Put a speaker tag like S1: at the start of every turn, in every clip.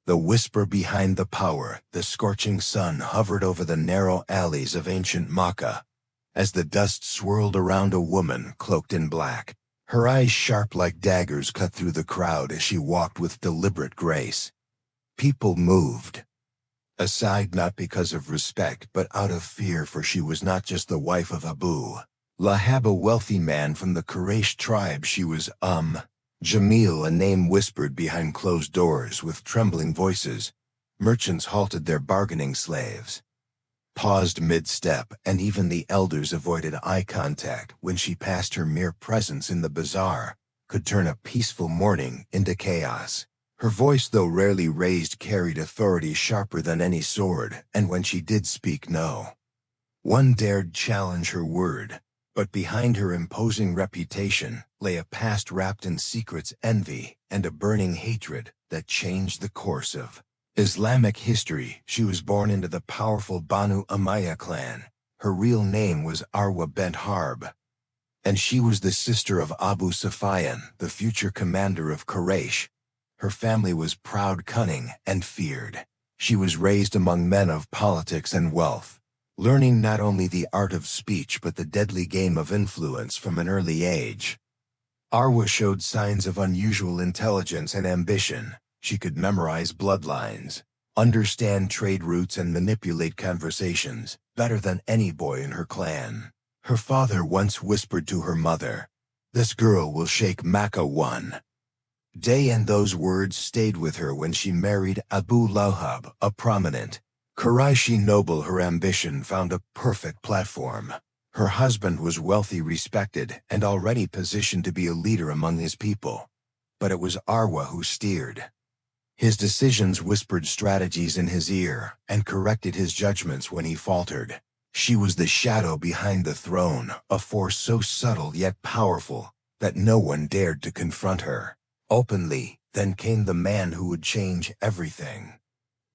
S1: The whisper behind the power, the scorching sun hovered over the narrow alleys of ancient Makkah. As the dust swirled around a woman cloaked in black, her eyes sharp like daggers cut through the crowd as she walked with deliberate grace. People moved aside not because of respect but out of fear, for she was not just the wife of Abu Lahab, a wealthy man from the Quraysh tribe. She was Jamil, a name whispered behind closed doors with trembling voices. Merchants halted their bargaining, slaves paused mid-step, and even the elders avoided eye contact when she passed. Her mere presence in the bazaar could turn a peaceful morning into chaos. Her voice, though rarely raised, carried authority sharper than any sword, and when she did speak, no one dared challenge her word. But behind her imposing reputation lay a past wrapped in secrets, envy, and a burning hatred that changed the course of Islamic history. She was born into the powerful Banu Umayyah clan. Her real name was Arwa bint Harb, and she was the sister of Abu Sufyan, the future commander of Quraysh. Her family was proud, cunning, and feared. She was raised among men of politics and wealth, learning not only the art of speech but the deadly game of influence from an early age. Arwa showed signs of unusual intelligence and ambition. She could memorize bloodlines, understand trade routes, and manipulate conversations better than any boy in her clan. Her father once whispered to her mother, "This girl will shake Makkah one day," and those words stayed with her when she married Abu Lahab, a prominent Qurayshi noble. Her ambition found a perfect platform. Her husband was wealthy, respected, and already positioned to be a leader among his people. But it was Arwa who steered his decisions, whispered strategies in his ear, and corrected his judgments when he faltered. She was the shadow behind the throne, a force so subtle yet powerful that no one dared to confront her openly. Then came the man who would change everything.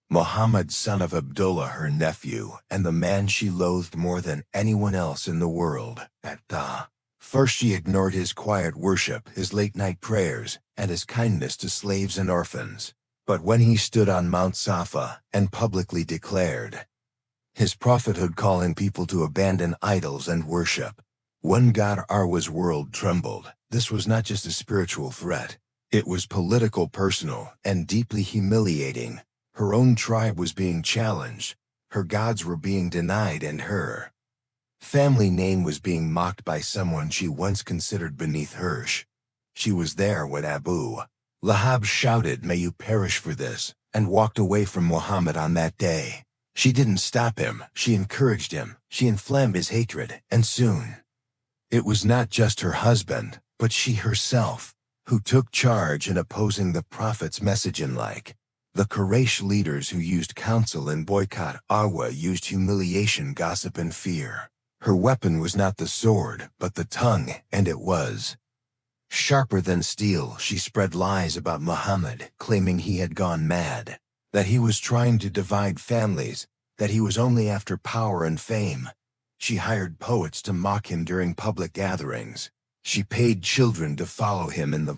S1: Muhammad, son of Abdullah, her nephew, and the man she loathed more than anyone else in the world. At the first she ignored his quiet worship, his late-night prayers, and his kindness to slaves and orphans. But when he stood on Mount Safa and publicly declared his prophethood, calling people to abandon idols and worship one God, Arwa's world trembled. This was not just a spiritual threat. It was political, personal, and deeply humiliating. Her own tribe was being challenged, her gods were being denied, and her family name was being mocked by someone she once considered beneath her. She was there when Abu Lahab shouted, "May you perish for this," and walked away from Muhammad on that day. She didn't stop him, she encouraged him, she inflamed his hatred, and soon it was not just her husband, but she herself, who took charge in opposing the Prophet's message. Like the Quraysh leaders who used counsel and boycott, Arwa used humiliation, gossip, and fear. Her weapon was not the sword, but the tongue, and it was sharper than steel. She spread lies about Muhammad, claiming he had gone mad, that he was trying to divide families, that he was only after power and fame. She hired poets to mock him during public gatherings. She paid children to follow him in the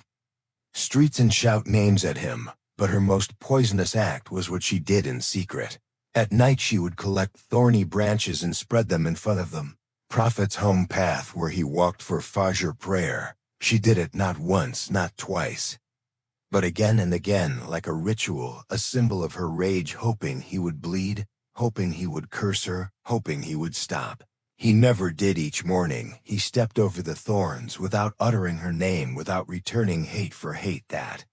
S1: streets and shout names at him. But her most poisonous act was what she did in secret. At night she would collect thorny branches and spread them in front of the Prophet's home path where he walked for Fajr prayer. She did it not once, not twice, but again and again, like a ritual, a symbol of her rage, hoping he would bleed, hoping he would curse her, hoping he would stop. He never did. Each morning, he stepped over the thorns without uttering her name, without returning hate for hate. That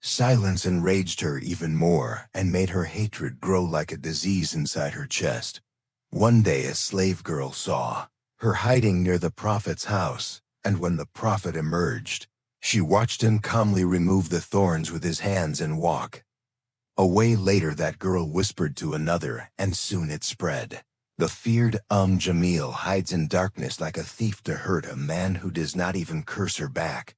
S1: silence enraged her even more and made her hatred grow like a disease inside her chest. One day a slave girl saw her hiding near the Prophet's house, and when the Prophet emerged, she watched him calmly remove the thorns with his hands and walk away. Later that girl whispered to another, and soon it spread. The feared Jamil hides in darkness like a thief to hurt a man who does not even curse her back.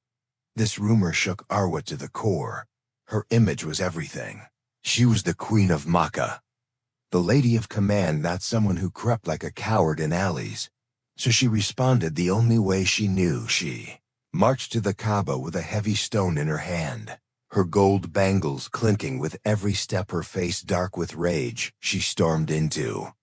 S1: This rumor shook Arwa to the core. Her image was everything. She was the Queen of Makkah, the lady of command, not someone who crept like a coward in alleys. So she responded the only way she knew. She marched to the Kaaba with a heavy stone in her hand. Her gold bangles clinking with every step, her face dark with rage, she stormed into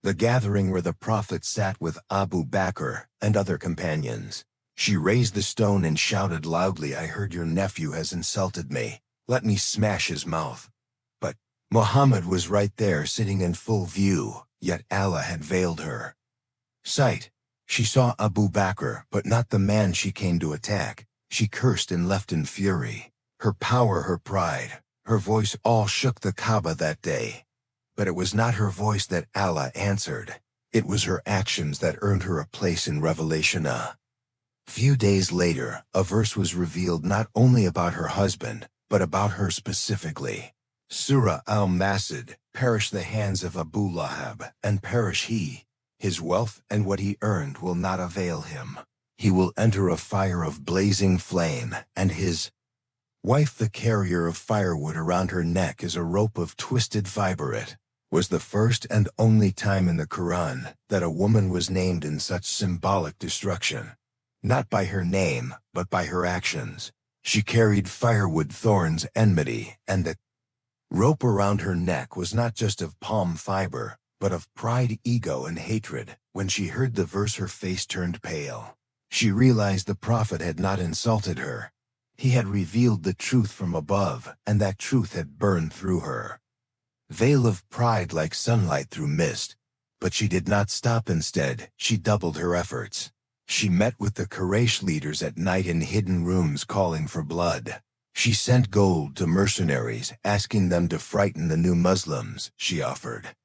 S1: the gathering where the Prophet sat with Abu Bakr and other companions. She raised the stone and shouted loudly, "I heard your nephew has insulted me. Let me smash his mouth." But Muhammad was right there, sitting in full view, yet Allah had veiled her sight. She saw Abu Bakr, but not the man she came to attack. She cursed and left in fury. Her power, her pride, her voice all shook the Kaaba that day. But it was not her voice that Allah answered. It was her actions that earned her a place in Revelation. A few days later, a verse was revealed not only about her husband, but about her specifically. Surah Al-Masad, perish the hands of Abu Lahab, and perish he. His wealth and what he earned will not avail him. He will enter a fire of blazing flame, and his wife, the carrier of firewood around her neck, is a rope of twisted fiber. It was the first and only time in the Qur'an that a woman was named in such symbolic destruction. Not by her name, but by her actions. She carried firewood, thorns, enmity, and the rope around her neck was not just of palm fiber, but of pride, ego, and hatred. When she heard the verse, her face turned pale. She realized the Prophet had not insulted her. He had revealed the truth from above, and that truth had burned through her veil of pride like sunlight through mist. But she did not stop. Instead, she doubled her efforts. She met with the Quraysh leaders at night in hidden rooms, calling for blood. She sent gold to mercenaries, asking them to frighten the new Muslims. She offered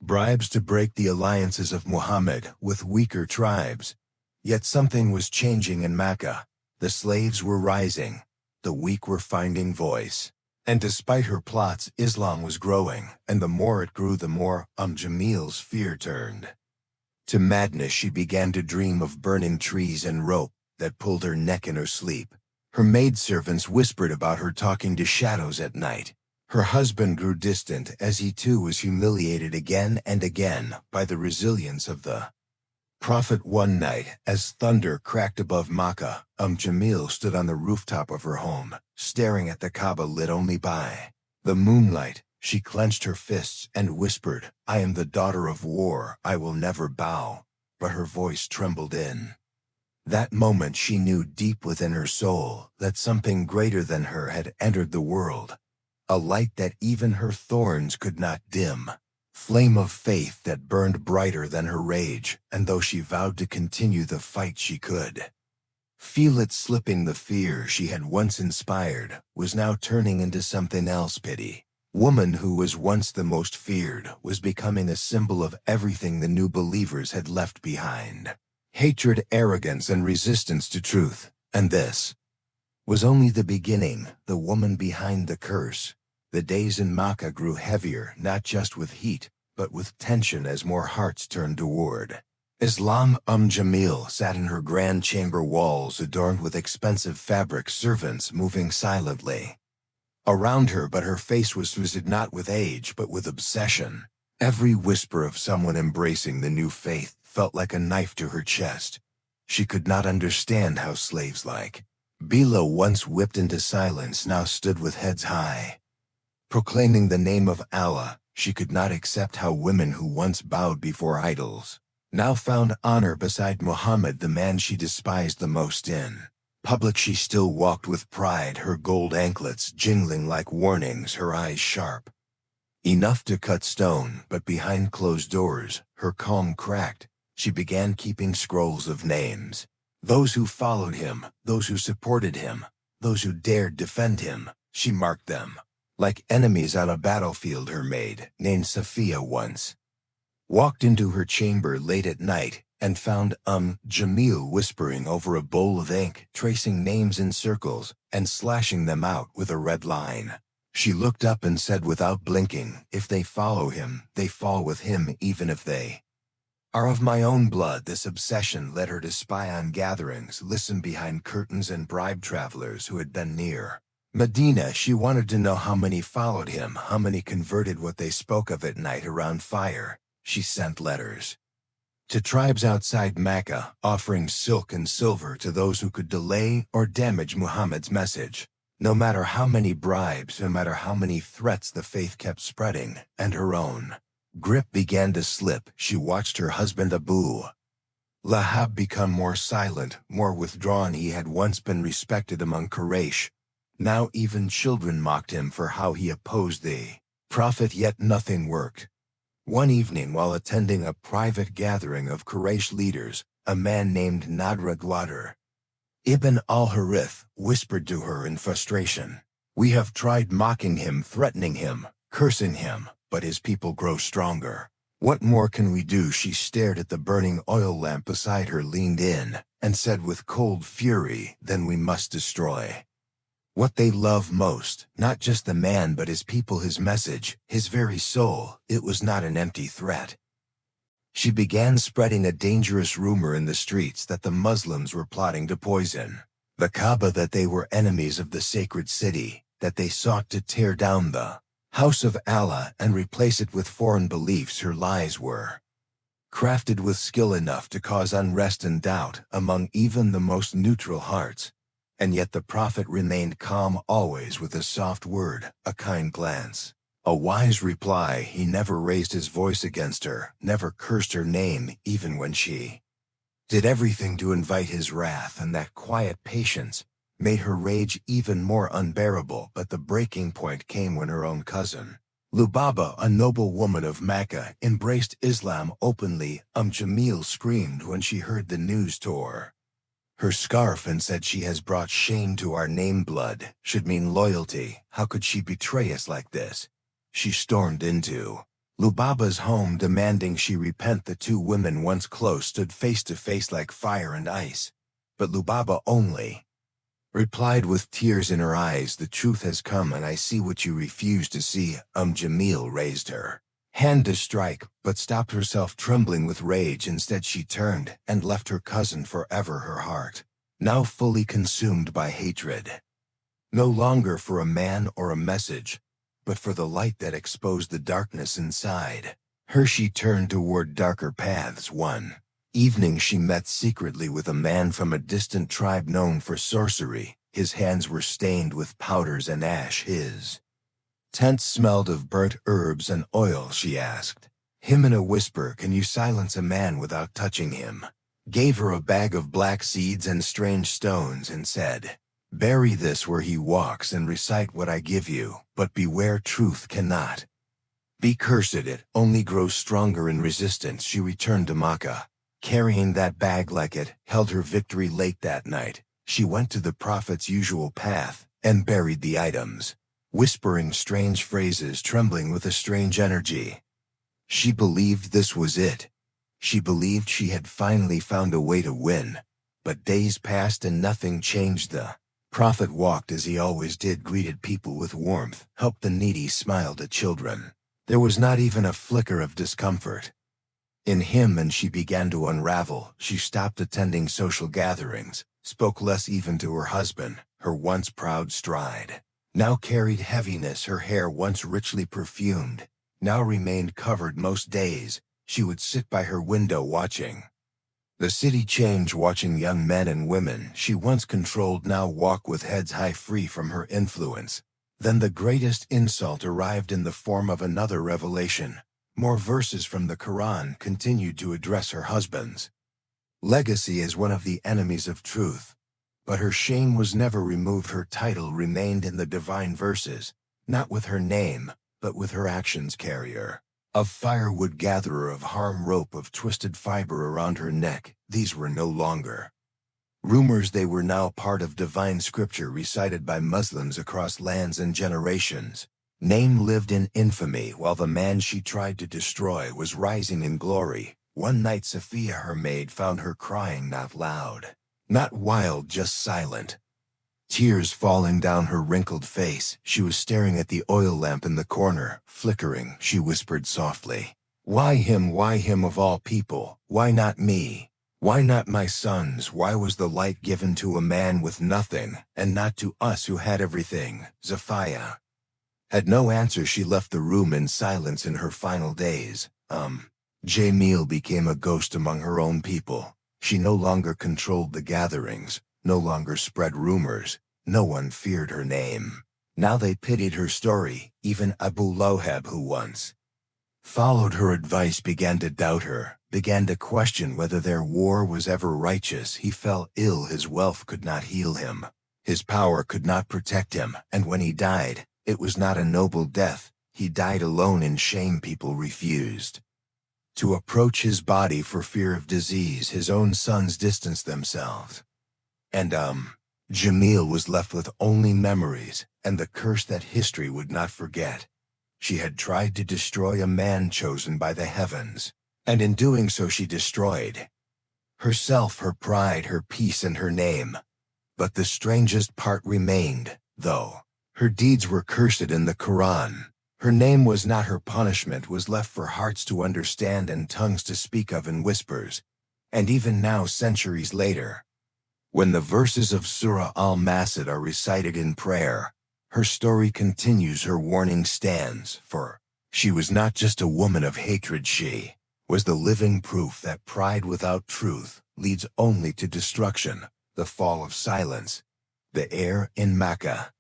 S1: bribes to break the alliances of Muhammad with weaker tribes. Yet something was changing in Mecca. The slaves were rising. The weak were finding voice. And despite her plots, Islam was growing, and the more it grew, the more Jamil's fear turned to madness. She began to dream of burning trees and rope that pulled her neck in her sleep. Her maidservants whispered about her talking to shadows at night. Her husband grew distant as he too was humiliated again and again by the resilience of the Prophet. One night, as thunder cracked above Makkah, Jamil stood on the rooftop of her home, staring at the Kaaba lit only by the moonlight. She clenched her fists and whispered, "I am the daughter of war, I will never bow." But her voice trembled in that moment. She knew deep within her soul that something greater than her had entered the world, a light that even her thorns could not dim. Flame of faith that burned brighter than her rage, and though she vowed to continue the fight, she could feel it slipping. The fear she had once inspired was now turning into something else. Pity. Woman who was once the most feared was becoming a symbol of everything the new believers had left behind. Hatred, arrogance, and resistance to truth. And this was only the beginning, the woman behind the curse. The days in Makkah grew heavier, not just with heat, but with tension as more hearts turned toward Islam. Jamil sat in her grand chamber, walls adorned with expensive fabric, servants moving silently around her, but her face was twisted not with age but with obsession. Every whisper of someone embracing the new faith felt like a knife to her chest. She could not understand how slaves like Bila, once whipped into silence, now stood with heads high, proclaiming the name of Allah. She could not accept how women who once bowed before idols now found honor beside Muhammad, the man she despised the most. In public she still walked with pride, her gold anklets jingling like warnings, her eyes sharp enough to cut stone. But behind closed doors, her calm cracked. She began keeping scrolls of names. Those who followed him, those who supported him, those who dared defend him. She marked them like enemies on a battlefield. Her maid, named Safiya, once walked into her chamber late at night and found Jamil whispering over a bowl of ink, tracing names in circles and slashing them out with a red line. She looked up and said without blinking, "If they follow him, they fall with him, even if they are of my own blood." This obsession led her to spy on gatherings, listen behind curtains, and bribe travelers who had been near Medina. She wanted to know how many followed him, how many converted, what they spoke of at night around fire. She sent letters to tribes outside Mecca, offering silk and silver to those who could delay or damage Muhammad's message. No matter how many bribes, no matter how many threats, the faith kept spreading, and her own grip began to slip. She watched her husband Abu Lahab become more silent, more withdrawn. He had once been respected among Quraysh. Now even children mocked him for how he opposed the Prophet, yet nothing worked. One evening, while attending a private gathering of Quraysh leaders, a man named Nadra Gwadr Ibn al-Harith whispered to her in frustration, "We have tried mocking him, threatening him, cursing him, but his people grow stronger. What more can we do?" She stared at the burning oil lamp beside her, leaned in, and said with cold fury, "Then we must destroy what they love most, not just the man but his people, his message, his very soul." It was not an empty threat. She began spreading a dangerous rumor in the streets that the Muslims were plotting to poison the Kaaba, that they were enemies of the sacred city, that they sought to tear down the house of Allah and replace it with foreign beliefs. Her lies were crafted with skill enough to cause unrest and doubt among even the most neutral hearts. And yet the Prophet remained calm, always with a soft word, a kind glance, a wise reply. He never raised his voice against her, never cursed her name, even when she did everything to invite his wrath, and that quiet patience made her rage even more unbearable. But the breaking point came when her own cousin, Lubaba, a noble woman of Mecca, embraced Islam openly. Jamil screamed when she heard the news, tore her scarf, and said, "She has brought shame to our name. Blood should mean loyalty. How could she betray us like this?" She stormed into Lubaba's home, demanding she repent. The two women, once close, stood face to face like fire and ice. But Lubaba only replied with tears in her eyes, "The truth has come, and I see what you refuse to see." Jamil raised her hand to strike, but stopped herself, trembling with rage. Instead she turned and left her cousin forever, her heart now fully consumed by hatred. No longer for a man or a message, but for the light that exposed the darkness inside her. She turned toward darker paths. One evening she met secretly with a man from a distant tribe known for sorcery. His hands were stained with powders and ash. His tent smelled of burnt herbs and oil. She asked him in a whisper, "Can you silence a man without touching him?" Gave her a bag of black seeds and strange stones and said, "Bury this where he walks and recite what I give you. But beware, truth cannot be cursed. It only grows stronger in resistance." She returned to Makkah, carrying that bag like it held her victory. Late that night, she went to the Prophet's usual path and buried the items, whispering strange phrases, trembling with a strange energy. She believed this was it. She believed she had finally found a way to win. But days passed and nothing changed. The Prophet walked as he always did, greeted people with warmth, helped the needy, smiled at children. There was not even a flicker of discomfort in him, and she began to unravel. She stopped attending social gatherings, spoke less even to her husband. Her once proud stride now carried heaviness. Her hair, once richly perfumed, now remained covered. Most days, she would sit by her window watching the city change, watching young men and women she once controlled now walk with heads high, free from her influence. Then the greatest insult arrived in the form of another revelation. More verses from the Qur'an continued to address her husband's legacy as one of the enemies of truth. But her shame was never removed. Her title remained in the divine verses, not with her name, but with her actions. Carrier of firewood, gatherer of harm, rope of twisted fiber around her neck. These were no longer rumors. They were now part of divine scripture recited by Muslims across lands and generations. Name lived in infamy while the man she tried to destroy was rising in glory. One night Safiya, her maid, found her crying, not loud, not wild, just silent, tears falling down her wrinkled face. She was staring at the oil lamp in the corner, flickering. She whispered softly, why him of all people? Why not me? Why not my sons? Why was the light given to a man with nothing, and not to us who had everything?" Safiya had no answer. She left the room in silence. In her final days, Jamil became a ghost among her own people. She no longer controlled the gatherings, no longer spread rumors, no one feared her name. Now they pitied her story. Even Abu Lahab, who once followed her advice, began to doubt her, began to question whether their war was ever righteous. He fell ill. His wealth could not heal him. His power could not protect him. And when he died, it was not a noble death. He died alone in shame. People refused to approach his body for fear of disease. His own sons distanced themselves. And Jamil was left with only memories and the curse that history would not forget. She had tried to destroy a man chosen by the heavens, and in doing so she destroyed herself, her pride, her peace, and her name. But the strangest part remained, though. Her deeds were cursed in the Qur'an. Her name was not. Her punishment was left for hearts to understand and tongues to speak of in whispers. And even now, centuries later, when the verses of Surah Al-Masad are recited in prayer, her story continues. Her warning stands, for she was not just a woman of hatred. She was the living proof that pride without truth leads only to destruction. The fall of silence. The air in Mecca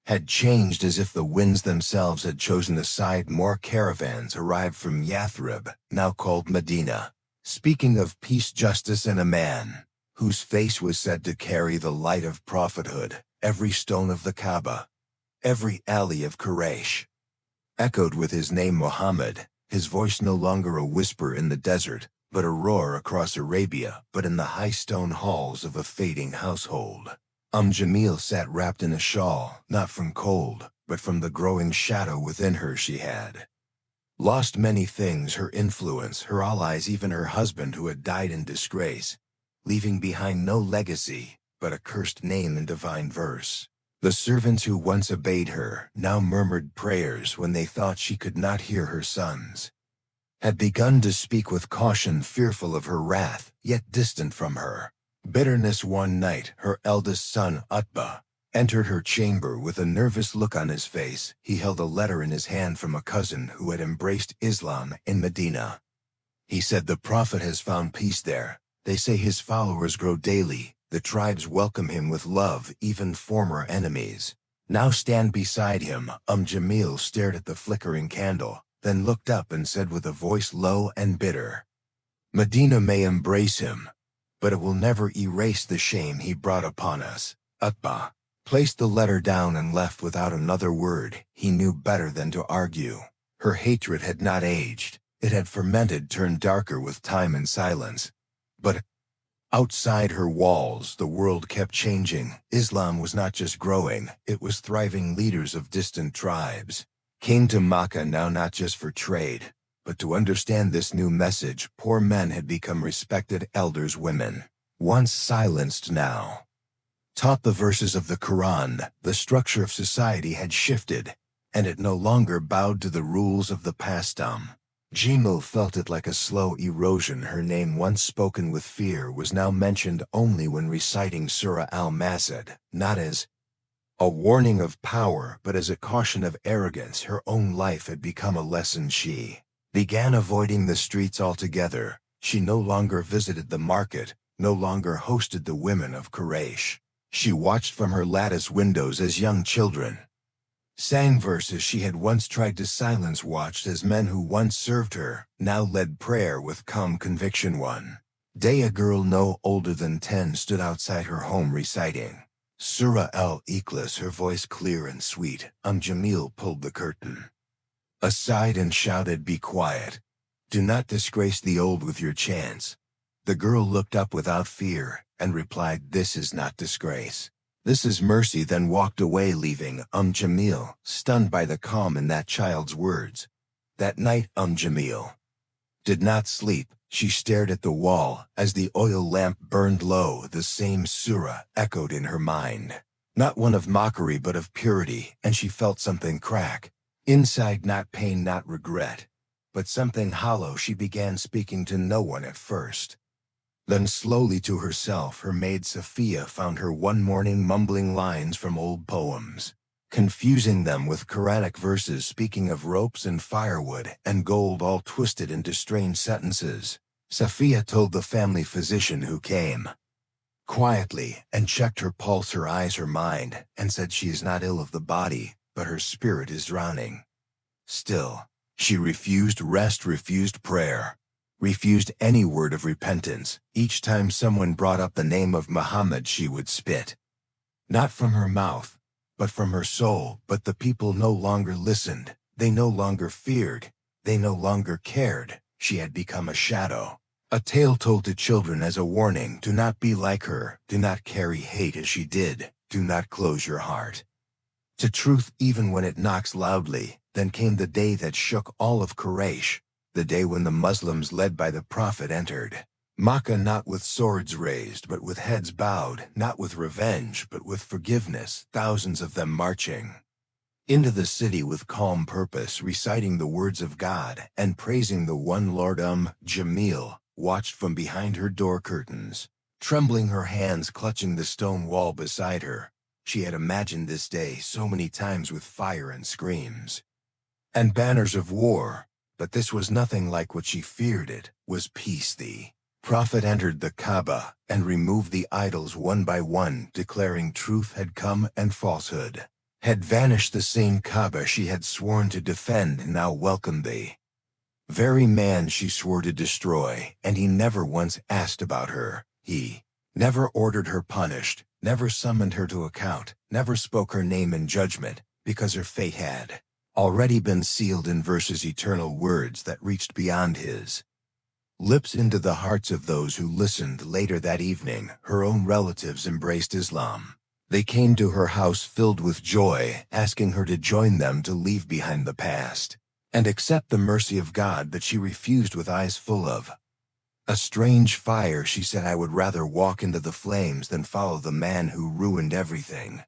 S1: had changed as if the winds themselves had chosen a side. More caravans arrived from Yathrib, now called Medina, speaking of peace, justice, and a man whose face was said to carry the light of prophethood. Every stone of the Kaaba, every alley of Quraysh, echoed with his name, Muhammad. His voice no longer a whisper in the desert, but a roar across Arabia, but in the high stone halls of a fading household. Jamil sat wrapped in a shawl, not from cold, but from the growing shadow within her. She had lost many things: her influence, her allies, even her husband who had died in disgrace, leaving behind no legacy, but a cursed name in divine verse. The servants who once obeyed her now murmured prayers when they thought she could not hear. Her sons had begun to speak with caution, fearful of her wrath, yet distant from her bitterness. One night, her eldest son, Utbah, entered her chamber with a nervous look on his face. He held a letter in his hand from a cousin who had embraced Islam in Medina. He said, "The Prophet has found peace there. They say his followers grow daily. The tribes welcome him with love, even former enemies now stand beside him." Jamil stared at the flickering candle, then looked up and said with a voice low and bitter, "Medina may embrace him, but it will never erase the shame he brought upon us." Utbah placed the letter down and left without another word. He knew better than to argue. Her hatred had not aged. It had fermented, turned darker with time and silence. But outside her walls, the world kept changing. Islam was not just growing, it was thriving. Leaders of distant tribes came to Makkah now, not just for trade, but to understand this new message. Poor men had become respected elders. Women, once silenced, now taught the verses of the Qur'an. The structure of society had shifted, and it no longer bowed to the rules of the past. Jamil felt it like a slow erosion. Her name, once spoken with fear, was now mentioned only when reciting Surah Al-Masad, not as a warning of power, but as a caution of arrogance. Her own life had become a lesson. She began avoiding the streets altogether. She no longer visited the market, no longer hosted the women of Quraysh. She watched from her lattice windows as young children sang verses she had once tried to silence, watched as men who once served her now led prayer with calm conviction. One day, a girl no older than 10 stood outside her home reciting Surah Al-Ikhlas, her voice clear and sweet. Jamil pulled the curtain aside and shouted, "Be quiet. Do not disgrace the old with your chants." The girl looked up without fear and replied, "This is not disgrace. This is mercy," then walked away, leaving Jamil stunned by the calm in that child's words. That night, Jamil did not sleep. She stared at the wall as the oil lamp burned low. The same surah echoed in her mind, not one of mockery but of purity, and she felt something crack inside, not pain, not regret, but something hollow. She began speaking to no one at first, then slowly to herself. Her maid Safiya found her one morning mumbling lines from old poems, confusing them with Quranic verses, speaking of ropes and firewood and gold, all twisted into strange sentences. Safiya told the family physician who came quietly, and checked her pulse, her eyes, her mind, and said she is not ill of the body, but her spirit is drowning. Still, she refused rest, refused prayer, refused any word of repentance. Each time someone brought up the name of Muhammad, she would spit. Not from her mouth, but from her soul. But the people no longer listened. They no longer feared. They no longer cared. She had become a shadow. A tale told to children as a warning: do not be like her. Do not carry hate as she did. Do not close your heart to truth even when it knocks loudly. Then came the day that shook all of Quraysh, the day when the Muslims led by the Prophet entered Makkah, not with swords raised but with heads bowed, not with revenge but with forgiveness, thousands of them marching into the city with calm purpose, reciting the words of God and praising the one Lord. Jamil watched from behind her door curtains, trembling, her hands clutching the stone wall beside her. She had imagined this day so many times with fire and screams and banners of war, but this was nothing like what she feared. It was peace. The Prophet entered the Kaaba and removed the idols one by one, declaring truth had come and falsehood had vanished. The same Kaaba she had sworn to defend now welcomed the very man she swore to destroy, and he never once asked about her. He never ordered her punished, never summoned her to account, never spoke her name in judgment, because her fate had already been sealed in verses, eternal words that reached beyond his lips into the hearts of those who listened. Later that evening, her own relatives embraced Islam. They came to her house filled with joy, asking her to join them to leave behind the past and accept the mercy of God. That she refused with eyes full of a strange fire. She said, I would rather walk into the flames than follow the man who ruined everything.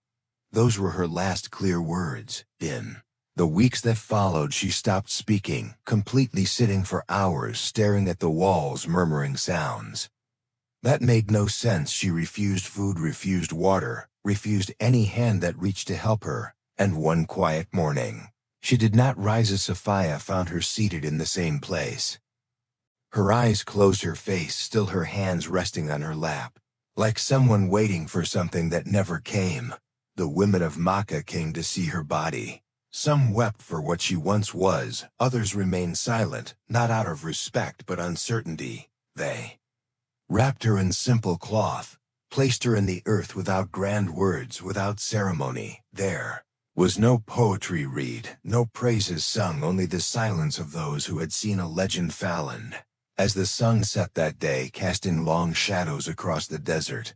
S1: Those were her last clear words. In the weeks that followed, she stopped speaking, completely, sitting for hours, staring at the walls, murmuring sounds that made no sense. She refused food, refused water, refused any hand that reached to help her. And one quiet morning, she did not rise. As Safiya found her seated in the same place, her eyes closed, her face still, her hands resting on her lap, like someone waiting for something that never came. The women of Makkah came to see her body. Some wept for what she once was, others remained silent, not out of respect but uncertainty. They wrapped her in simple cloth, placed her in the earth without grand words, without ceremony. There was no poetry read, no praises sung, only the silence of those who had seen a legend fallen. As the sun set that day, casting long shadows across the desert,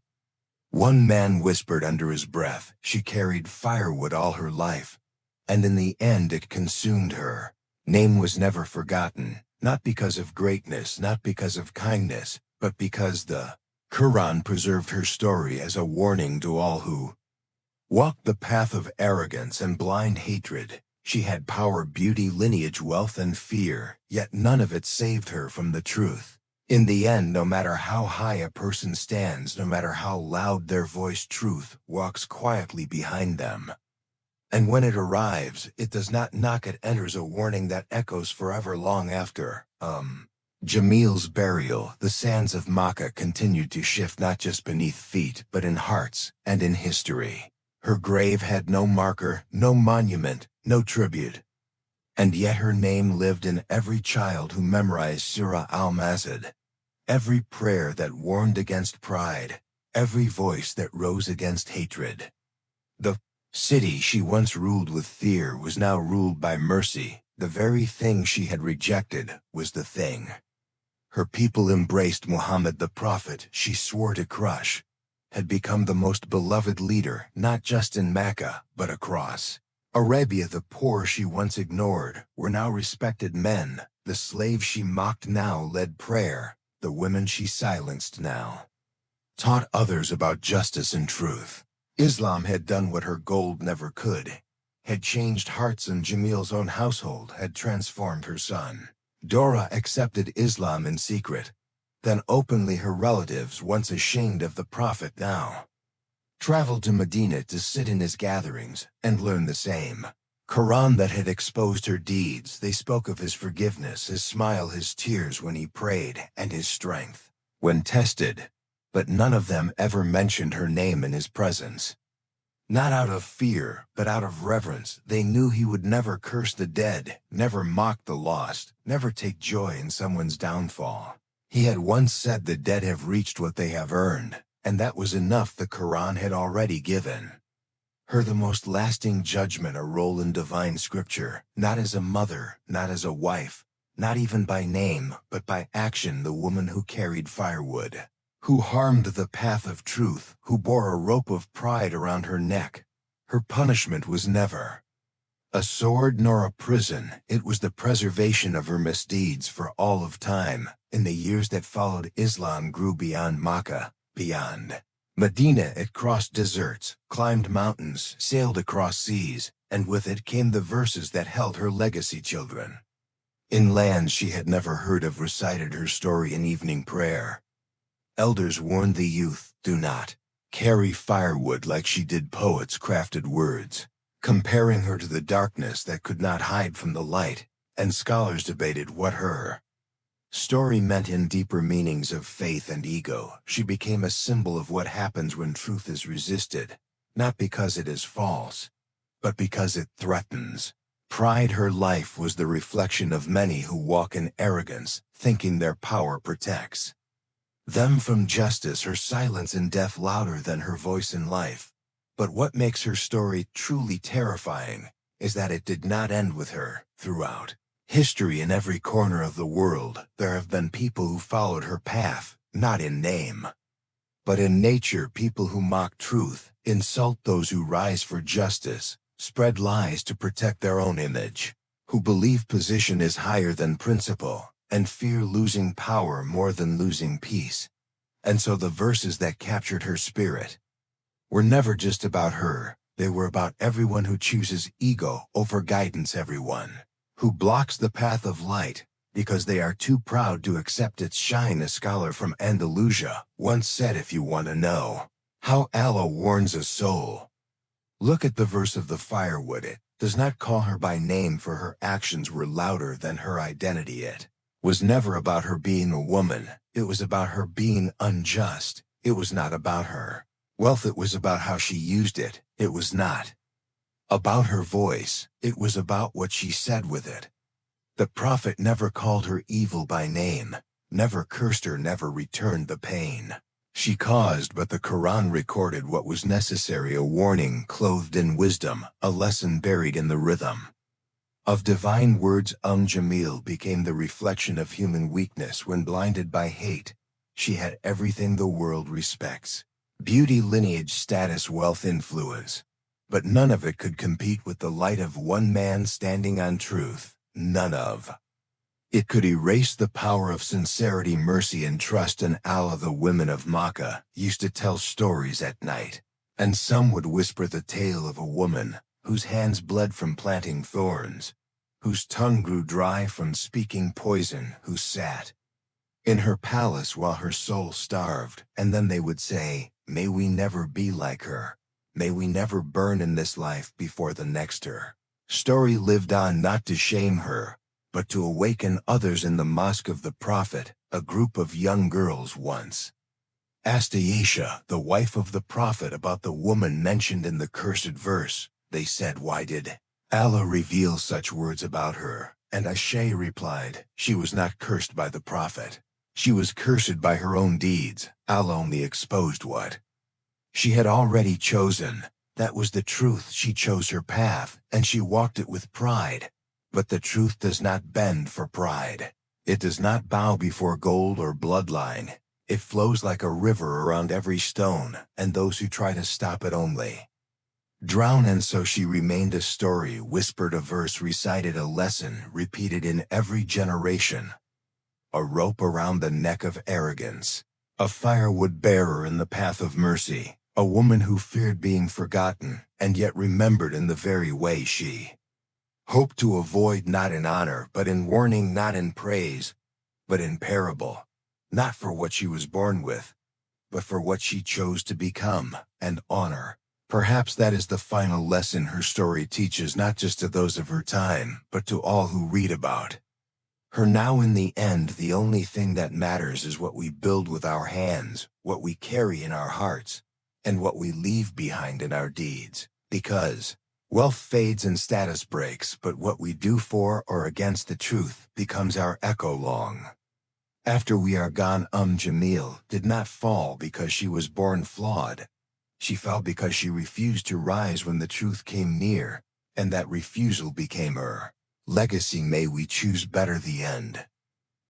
S1: one man whispered under his breath, she carried firewood all her life, and in the end it consumed her. Name was never forgotten, not because of greatness, not because of kindness, but because the Qur'an preserved her story as a warning to all who walked the path of arrogance and blind hatred. She had power, beauty, lineage, wealth, and fear, yet none of it saved her from the truth. In the end, no matter how high a person stands, no matter how loud their voice, truth walks quietly behind them. And when it arrives, it does not knock, it enters, a warning that echoes forever long after. Jamil's burial, the sands of Makkah continued to shift, not just beneath feet, but in hearts and in history. Her grave had no marker, no monument, no tribute. And yet her name lived in every child who memorized Surah al-Masad, every prayer that warned against pride, every voice that rose against hatred. The city she once ruled with fear was now ruled by mercy. The very thing she had rejected was the thing her people embraced. Muhammad, the prophet she swore to crush, had become the most beloved leader, not just in Mecca, but across Arabia. The poor she once ignored were now respected men. The slaves she mocked now led prayer. The women she silenced now taught others about justice and truth. Islam had done what her gold never could, had changed hearts, and Jamil's own household had transformed. Her son Dora accepted Islam in secret, then openly. Her relatives, once ashamed of the Prophet, now traveled to Medina to sit in his gatherings and learn the same Quran that had exposed her deeds. They spoke of his forgiveness, his smile, his tears when he prayed, and his strength when tested. but none of them ever mentioned her name in his presence. Not out of fear, but out of reverence. They knew he would never curse the dead, never mock the lost, never take joy in someone's downfall. He had once said the dead have reached what they have earned, and that was enough. The Quran had already given her the most lasting judgment, a role in divine scripture, not as a mother, not as a wife, not even by name, but by action. The woman who carried firewood, who harmed the path of truth, who bore a rope of pride around her neck. Her punishment was never a sword nor a prison. It was the preservation of her misdeeds for all of time. In the years that followed, Islam grew beyond Makkah, beyond Medina. It crossed deserts, climbed mountains, sailed across seas, and with it came the verses that held her legacy. Children in lands she had never heard of recited her story in evening prayer. Elders warned the youth, do not carry firewood like she did. Poets crafted words, comparing her to the darkness that could not hide from the light, and scholars debated what her story meant. In deeper meanings of faith and ego, she became a symbol of what happens when truth is resisted, not because it is false, but because it threatens pride. Her life was the reflection of many who walk in arrogance, thinking their power protects them from justice. Her silence in death louder than her voice in life. But what makes her story truly terrifying is that it did not end with her. Throughout history, in every corner of the world, there have been people who followed her path, not in name, but in nature. People who mock truth, insult those who rise for justice, spread lies to protect their own image, who believe position is higher than principle, and fear losing power more than losing peace. And so the verses that captured her spirit were never just about her. They were about everyone who chooses ego over guidance, everyone who blocks the path of light because they are too proud to accept its shine. A scholar from Andalusia once said, if you want to know how Allah warns a soul, look at the verse of the firewood. It does not call her by name, for her actions were louder than her identity. It was never about her being a woman. It was about her being unjust. It was not about her wealth. It was about how she used it. It was not about her voice. It was about what she said with it. The Prophet never called her evil by name, never cursed her, never returned the pain she caused, but the Quran recorded what was necessary, a warning clothed in wisdom, a lesson buried in the rhythm of divine words. Jamil became the reflection of human weakness when blinded by hate. She had everything the world respects: beauty, lineage, status, wealth, influence. But none of it could compete with the light of one man standing on truth. None of it could erase the power of sincerity, mercy, and trust in Allah. The women of Makkah used to tell stories at night, and some would whisper the tale of a woman whose hands bled from planting thorns, whose tongue grew dry from speaking poison, who sat in her palace while her soul starved. And then they would say, may we never be like her. May we never burn in this life before the next. Her story lived on, not to shame her, but to awaken others. In the mosque of the Prophet, a group of young girls once asked Aisha, the wife of the Prophet, about the woman mentioned in the cursed verse. They said, why did Allah reveal such words about her? And Aisha replied, she was not cursed by the Prophet. She was cursed by her own deeds. Allah only exposed what she had already chosen. That was the truth. She chose her path, and she walked it with pride. But the truth does not bend for pride. It does not bow before gold or bloodline. It flows like a river around every stone, and those who try to stop it only drown. And so she remained a story, whispered a verse, recited a lesson, repeated in every generation. A rope around the neck of arrogance, a firewood bearer in the path of mercy, a woman who feared being forgotten, and yet remembered in the very way she hoped to avoid, not in honor, but in warning, not in praise, but in parable, not for what she was born with, but for what she chose to become, and honor. Perhaps that is the final lesson her story teaches, not just to those of her time, but to all who read about Her now in the end, the only thing that matters is what we build with our hands, what we carry in our hearts, and what we leave behind in our deeds. Because wealth fades and status breaks, but what we do for or against the truth becomes our echo long after we are gone. Jamil did not fall because she was born flawed. She fell because she refused to rise when the truth came near, and that refusal became her legacy. May we choose better the end.